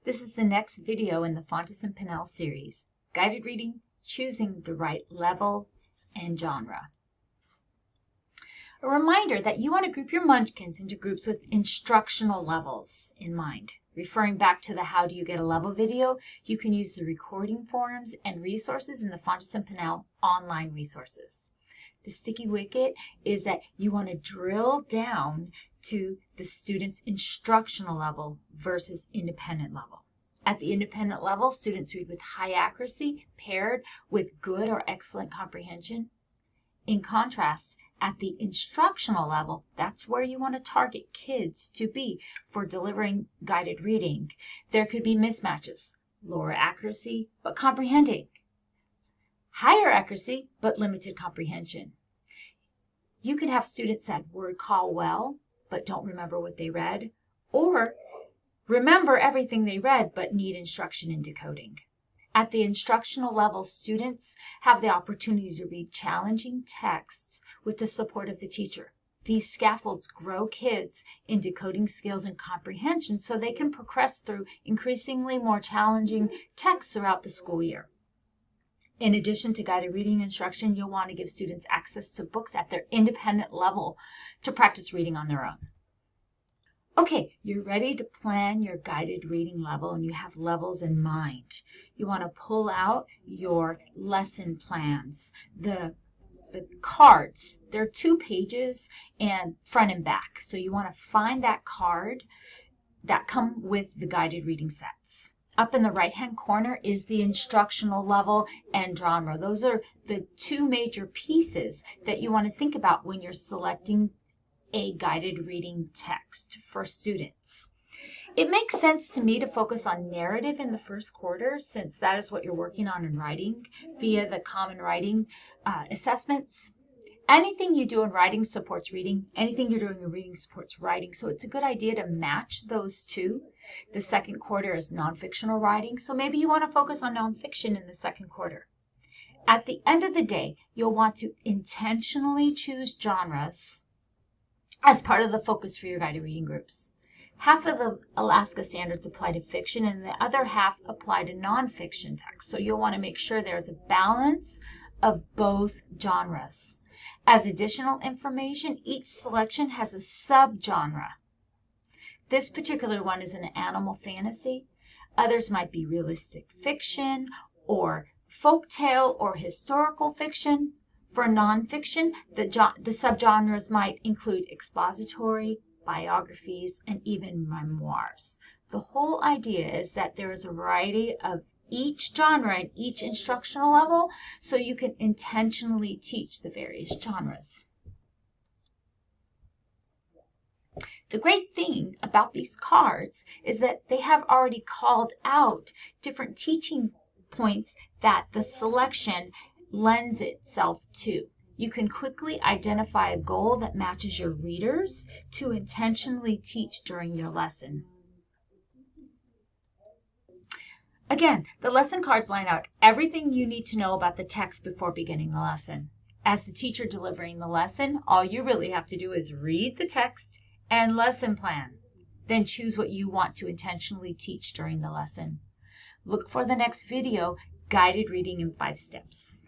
This is the next video in the Fountas and Pinnell series, Guided Reading, Choosing the Right Level and Genre. A reminder that you want to group your munchkins into groups with instructional levels in mind. Referring back to the How Do You Get a Level video, you can use the recording forums and resources in the Fountas and Pinnell online resources. The sticky wicket is that you want to drill down to the student's instructional level versus independent level. At the independent level, students read with high accuracy paired with good or excellent comprehension. In contrast, at the instructional level, that's where you want to target kids to be for delivering guided reading. There could be mismatches, lower accuracy but comprehending, higher accuracy but limited comprehension. You could have students that word call well but don't remember what they read, or remember everything they read but need instruction in decoding. At the instructional level, students have the opportunity to read challenging texts with the support of the teacher. These scaffolds grow kids in decoding skills and comprehension so they can progress through increasingly more challenging texts throughout the school year. In addition to guided reading instruction, you'll want to give students access to books at their independent level to practice reading on their own. Okay, you're ready to plan your guided reading level and you have levels in mind. You want to pull out your lesson plans, the cards. They're 2 pages and front and back. So you want to find that card that come with the guided reading sets. Up in the right-hand corner is the instructional level and genre. Those are the 2 major pieces that you want to think about when you're selecting a guided reading text for students. It makes sense to me to focus on narrative in the first quarter, since that is what you're working on in writing via the common writing assessments. Anything you do in writing supports reading. Anything you're doing in reading supports writing. So it's a good idea to match those 2. The second quarter is nonfictional writing, so maybe you want to focus on nonfiction in the second quarter. At the end of the day, you'll want to intentionally choose genres as part of the focus for your guided reading groups. Half of the Alaska standards apply to fiction and the other half apply to nonfiction text. So you'll want to make sure there's a balance of both genres. As additional information, each selection has a subgenre. This particular one is an animal fantasy. Others might be realistic fiction or folktale or historical fiction. For nonfiction, the subgenres might include expository, biographies, and even memoirs. The whole idea is that there is a variety of each genre and each instructional level, so you can intentionally teach the various genres. The great thing about these cards is that they have already called out different teaching points that the selection lends itself to. You can quickly identify a goal that matches your readers to intentionally teach during your lesson. Again, the lesson cards line out everything you need to know about the text before beginning the lesson. As the teacher delivering the lesson, all you really have to do is read the text and lesson plan. Then choose what you want to intentionally teach during the lesson. Look for the next video, Guided Reading in 5 Steps.